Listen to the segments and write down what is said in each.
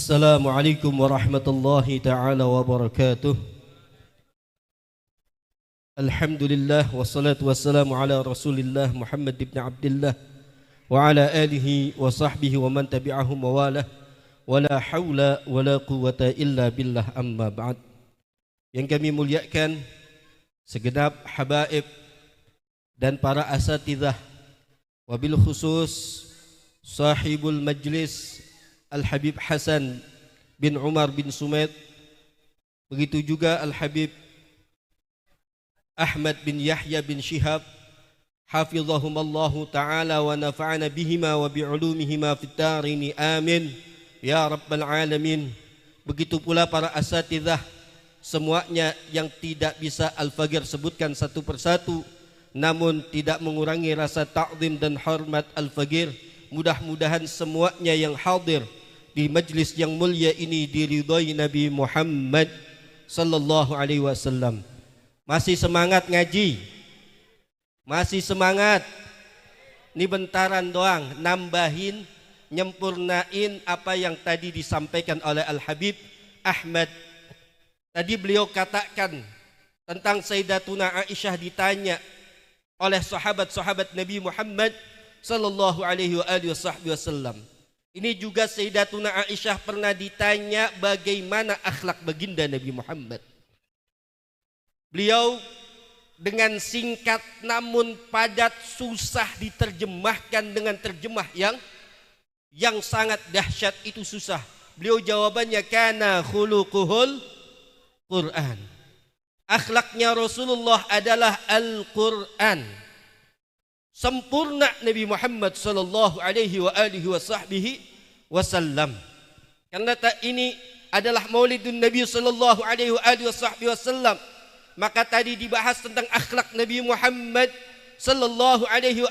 Assalamualaikum warahmatullahi ta'ala wabarakatuh. Alhamdulillah wassalatu wassalamu ala Rasulillah Muhammad ibn Abdullah wa ala alihi wa sahbihi wa man tabi'ahum wa walah wa la hawla wa la quwwata illa billah, amma ba'd. Yang kami muliakan segenap habaib dan para asatidzah, wabil khusus sahibul majlis Al-Habib Hasan bin Umar bin Sumaid, begitu juga Al-Habib Ahmad bin Yahya bin Shihab, hafizahumallahu ta'ala wa nafa'ana bihima wa bi'ulumihima fid darini, amin ya rabbal alamin. Begitu pula para asatidzah semuanya yang tidak bisa Al-Fagir sebutkan satu persatu, namun tidak mengurangi rasa ta'zim dan hormat Al-Fagir. Mudah-mudahan semuanya yang hadir di majlis yang mulia ini diridhai Nabi Muhammad sallallahu alaihi wasallam. Masih semangat ngaji? Masih semangat? Ini bentaran doang, nambahin, nyempurnain apa yang tadi disampaikan oleh Al-Habib Ahmad. Tadi beliau katakan tentang Sayyidatuna Aisyah ditanya oleh sahabat-sahabat Nabi Muhammad sallallahu alaihi wasallam. Ini juga Sayyidatuna Aisyah pernah ditanya bagaimana akhlak baginda Nabi Muhammad. Beliau dengan singkat namun padat, susah diterjemahkan dengan terjemah yang sangat dahsyat, itu susah. Beliau jawabannya kana khuluquhul Quran. Akhlaknya Rasulullah adalah Al-Quran. Sempurna Nabi Muhammad sallallahu alaihi wasallam. Karena ini adalah Maulidun Nabi sallallahu alaihi wasallam, maka tadi dibahas tentang akhlak Nabi Muhammad sallallahu alaihi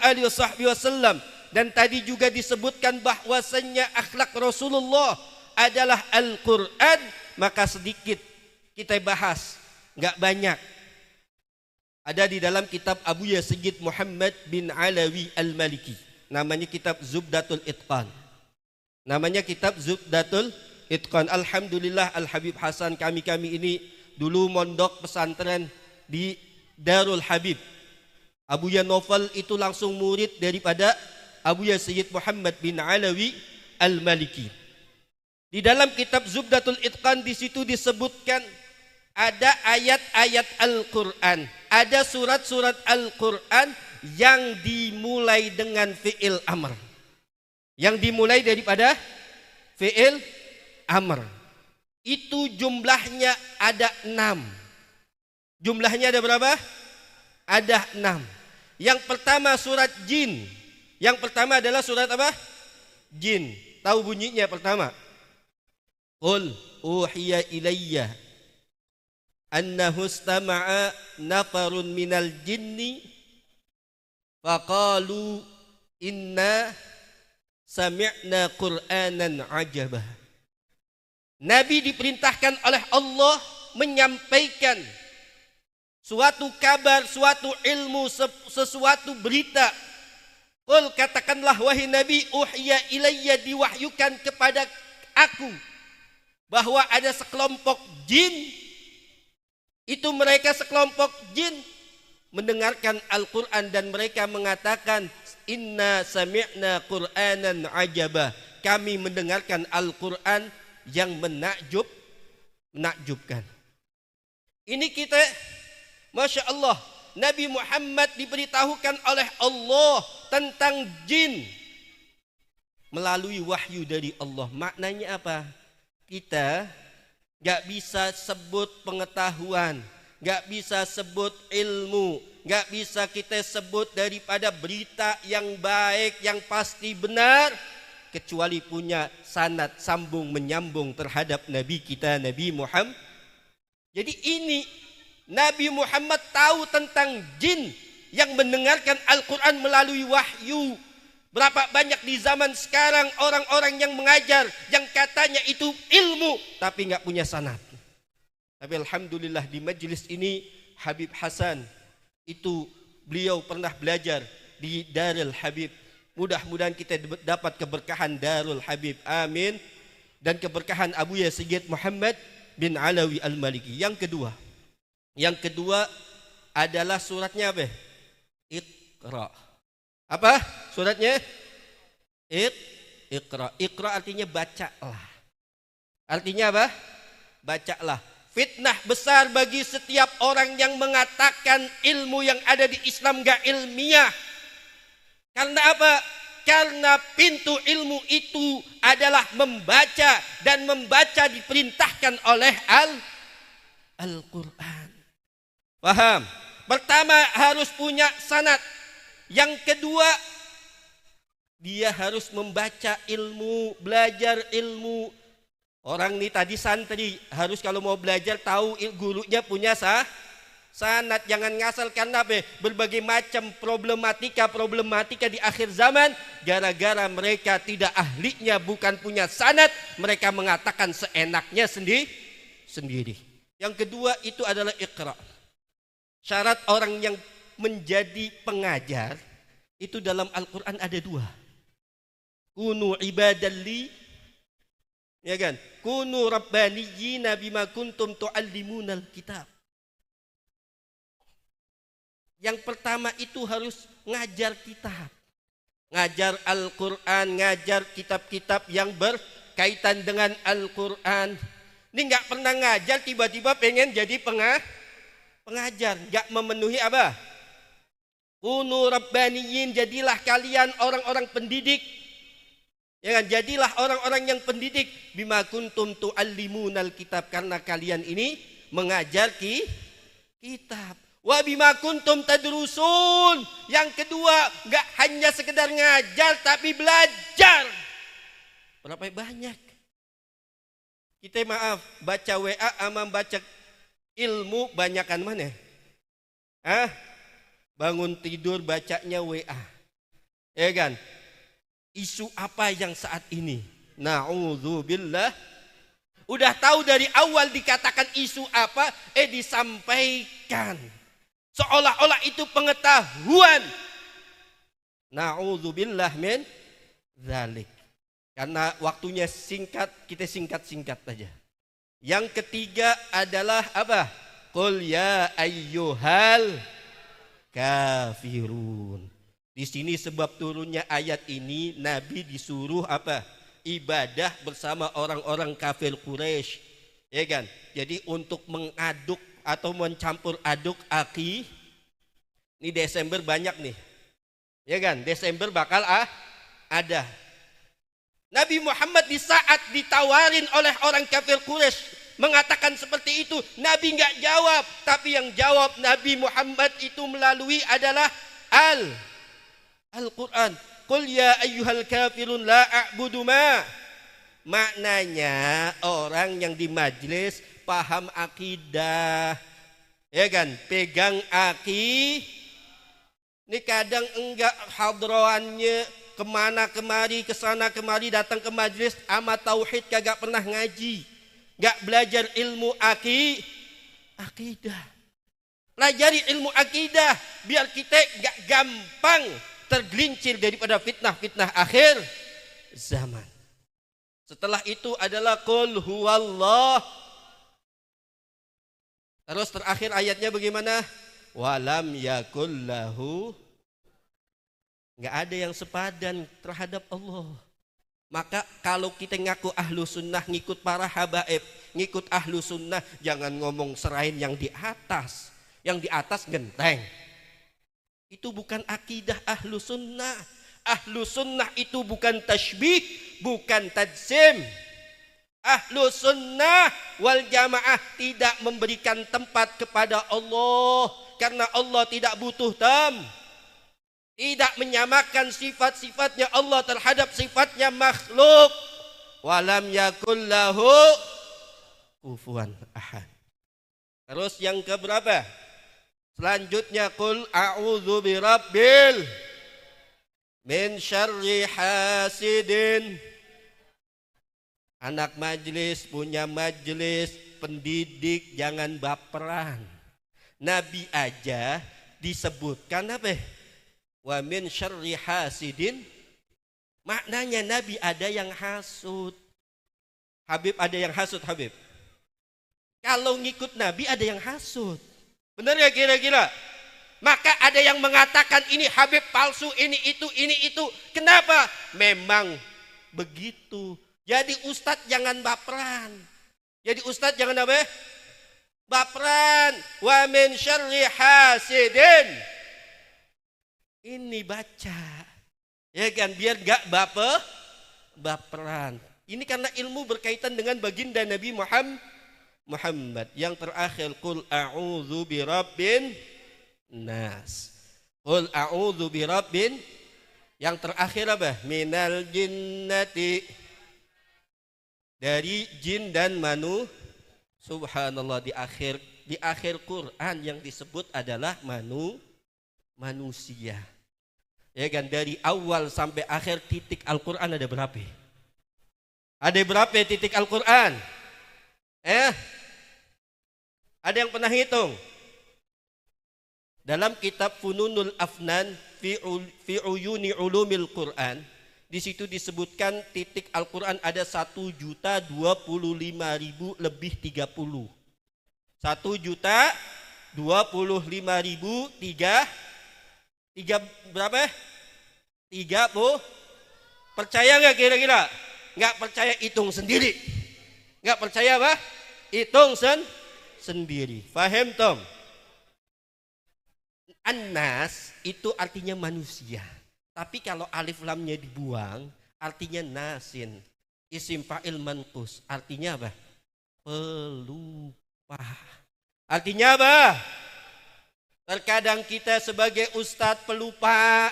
wasallam, dan tadi juga disebutkan bahwasanya akhlak Rasulullah adalah Al-Quran. Maka sedikit kita bahas, enggak banyak. Ada di dalam kitab Abuya Sayyid Muhammad bin Alawi Al-Maliki. Namanya kitab Zubdatul Itqan. Namanya kitab Zubdatul Itqan. Alhamdulillah Al-Habib Hasan kami ini dulu mondok pesantren di Darul Habib. Abuya Novel itu langsung murid daripada Abuya Sayyid Muhammad bin Alawi Al-Maliki. Di dalam kitab Zubdatul Itqan di situ disebutkan ada ayat-ayat Al-Quran, ada surat-surat Al-Quran yang dimulai dengan fi'il amr. Yang dimulai daripada fi'il amr. Itu jumlahnya ada 6. Jumlahnya ada berapa? Ada 6. Yang pertama surat jin. Yang pertama adalah surat apa? Jin. Tahu bunyinya pertama? Qul uhiya ilayya annahu istama'a nafarun minal jinni faqalu inna sami'na qur'anan ajabah. Nabi diperintahkan oleh Allah menyampaikan suatu kabar, suatu ilmu, sesuatu berita. Qul, katakanlah wahai Nabi, uhiya ilayya, diwahyukan kepada aku bahwa ada sekelompok jin. Itu mereka sekelompok jin mendengarkan Al-Quran dan mereka mengatakan inna sami'na qur'anan ajabah. Kami mendengarkan Al-Quran yang menakjubkan. Ini kita, Masya Allah, Nabi Muhammad diberitahukan oleh Allah tentang jin melalui wahyu dari Allah. Maknanya apa? Kita gak bisa sebut pengetahuan, gak bisa sebut ilmu, gak bisa kita sebut daripada berita yang baik, yang pasti benar, kecuali punya sanad sambung menyambung terhadap Nabi kita, Nabi Muhammad. Jadi ini Nabi Muhammad tahu tentang jin yang mendengarkan Al-Quran melalui wahyu. Berapa banyak di zaman sekarang orang-orang yang mengajar yang katanya itu ilmu tapi nggak punya sanad. Tapi alhamdulillah di majelis ini Habib Hasan itu beliau pernah belajar di Darul Habib. Mudah-mudahan kita dapat keberkahan Darul Habib. Amin dan keberkahan Abu Ya Sayyid Muhammad bin Alawi Al-Maliki. Yang kedua adalah suratnya apa? Iqra. Apa suratnya? Iqra. Iqra artinya bacalah. Artinya apa? Bacalah. Fitnah besar bagi setiap orang yang mengatakan ilmu yang ada di Islam gak ilmiah. Karena apa? Karena pintu ilmu itu adalah membaca, dan membaca diperintahkan oleh Al-Quran. Paham? Pertama harus punya sanad. Yang kedua, dia harus membaca ilmu, belajar ilmu. Orang ini tadi santri, harus kalau mau belajar tahu gurunya punya sanad. Jangan ngasal, karena berbagai macam problematika di akhir zaman, gara-gara mereka tidak ahlinya, bukan punya sanad, mereka mengatakan seenaknya sendiri. Yang kedua itu adalah Iqra. Syarat orang yang menjadi pengajar itu dalam Al-Quran ada 2. Kunu ibadalli, ya kan? Kunu rabbaniyina bima kuntum tuallimunal kitab. Yang pertama itu harus ngajar kitab, ngajar Al-Quran, ngajar kitab-kitab yang berkaitan dengan Al-Quran. Ini nggak pernah ngajar, tiba-tiba pengen jadi pengajar, nggak memenuhi apa? Kunu rabbaniyin, jadilah kalian orang-orang pendidik. Ya kan? Jadilah orang-orang yang pendidik. Bima kuntum tuallimunal kitab, karena kalian ini mengajar kitab. Wa bima kuntum tadrusun. Yang kedua, enggak hanya sekedar ngajar tapi belajar. Berapa banyak kita baca WA sama baca ilmu banyakan mana? Bangun tidur bacanya WA. Ya kan? Isu apa yang saat ini? Na'udzubillah. Udah tahu dari awal dikatakan isu apa, disampaikan. Seolah-olah itu pengetahuan. Na'udzubillah min dzalik. Karena waktunya singkat, kita singkat-singkat saja. Yang ketiga adalah apa? Qul ya ayyuhal kafirun. Di sini sebab turunnya ayat ini, Nabi disuruh apa? Ibadah bersama orang-orang kafir Quraisy. Ya kan? Jadi untuk mengaduk atau mencampur aduk ini Desember banyak nih. Ya kan? Desember bakal ada. Nabi Muhammad di saat ditawarin oleh orang kafir Quraisy mengatakan seperti itu, Nabi enggak jawab, tapi yang jawab Nabi Muhammad itu melalui adalah Al-Quran. Qul ya ayyuhal kafirun la a'budu ma. Maknanya orang yang di majelis paham akidah, ya kan, pegang ini kadang enggak hadrawannya kemana kemari, kesana kemari, datang ke majelis ama tauhid kagak pernah ngaji, enggak belajar ilmu akidah. Pelajari ilmu akidah biar kita enggak gampang tergelincir daripada fitnah-fitnah akhir zaman. Setelah itu adalah qul huwallah. Terus terakhir ayatnya bagaimana? Walam yakul lahu. Enggak ada yang sepadan terhadap Allah. Maka kalau kita ngaku ahlu sunnah, ngikut para habaib, ngikut ahlu sunnah, jangan ngomong serain yang di atas. Yang di atas genteng. Itu bukan akidah ahlu sunnah. Ahlu sunnah itu bukan tasybih, bukan tajsim. Ahlu sunnah wal jamaah tidak memberikan tempat kepada Allah, karena Allah tidak butuh tidak menyamakan sifat-sifatnya Allah terhadap sifatnya makhluk. Walam yakul lahu kufuwan ahad. Terus yang keberapa? Selanjutnya qul a'udzu birabbil min syarri hasidin. Anak majelis punya majelis, pendidik jangan baperan. Nabi aja disebutkan apa? Wa min syarri hasidin. Maknanya Nabi ada yang hasud. Habib ada yang hasut Habib. Kalau ngikut Nabi ada yang hasut. Benar ya kira-kira? Maka ada yang mengatakan ini Habib palsu, ini itu. Kenapa? Memang begitu. Jadi ustadz jangan baperan. Jadi ustadz jangan apa? Baperan. Wa min syarri hasidin. Ini baca. Ya kan, biar gak baperan. Ini karena ilmu berkaitan dengan baginda Nabi Muhammad. Yang terakhir, qul a'udzu birabbin nas. Qul a'udzu birabbin. Yang terakhir apa? Minal jinnati. Dari jin dan subhanallah, di akhir Quran yang disebut adalah manusia. Ya kan, dari awal sampai akhir titik Al-Quran ada berapa? Ada berapa titik Al-Quran? Ada yang pernah hitung? Dalam kitab Fununul Afnan fi Uyuni Ulumil Quran, di situ disebutkan titik Al-Quran ada 1.025.000 lebih 30. 1.025.003 berapa? 30. Percaya nggak kira-kira? Nggak percaya hitung sendiri. Nggak percaya apa? Hitung sendiri. Faham Tom? An-nas itu artinya manusia. Tapi kalau alif lamnya dibuang, artinya nasin. Isim fa'il manqus. Artinya apa? Pelupa. Artinya apa? Terkadang kita sebagai ustadz pelupa.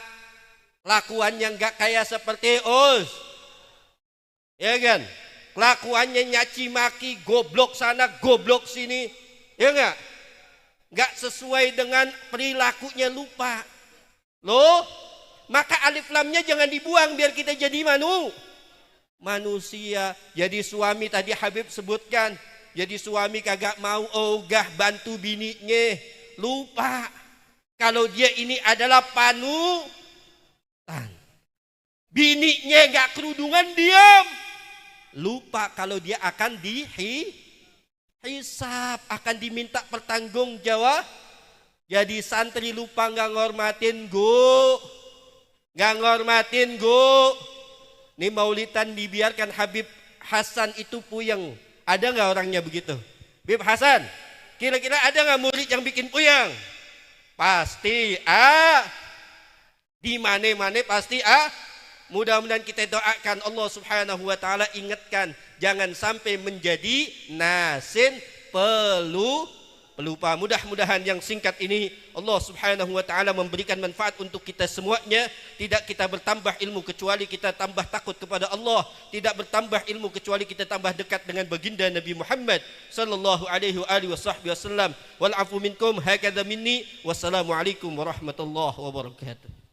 Lakuannya nggak kayak seperti ya kan? Kelakuannya nyaci maki, goblok sana, goblok sini. Ya enggak? Enggak sesuai dengan perilakunya, lupa. Loh, maka alif lamnya jangan dibuang biar kita jadi manusia. Jadi suami tadi Habib sebutkan, jadi suami kagak mau ogah bantu bininya. Lupa. Kalau dia ini adalah panutan. Bininya enggak kerudungan, diam. Lupa kalau dia akan dihisab, akan diminta pertanggung jawab. Jadi santri lupa nggak ngormatin Ini maulidan dibiarkan Habib Hasan itu puyeng. Ada nggak orangnya begitu? Habib Hasan, kira-kira ada nggak murid yang bikin puyeng? Pasti di mana-mana pasti Mudah-mudahan kita doakan Allah Subhanahu wa taala ingatkan jangan sampai menjadi nasin pelupa. Mudah-mudahan yang singkat ini Allah Subhanahu wa taala memberikan manfaat untuk kita semuanya. Tidak kita bertambah ilmu kecuali kita tambah takut kepada Allah. Tidak bertambah ilmu kecuali kita tambah dekat dengan baginda Nabi Muhammad sallallahu alaihi wasallam. Wal afu minkum hakadha minni. Wassalamualaikum warahmatullahi wabarakatuh.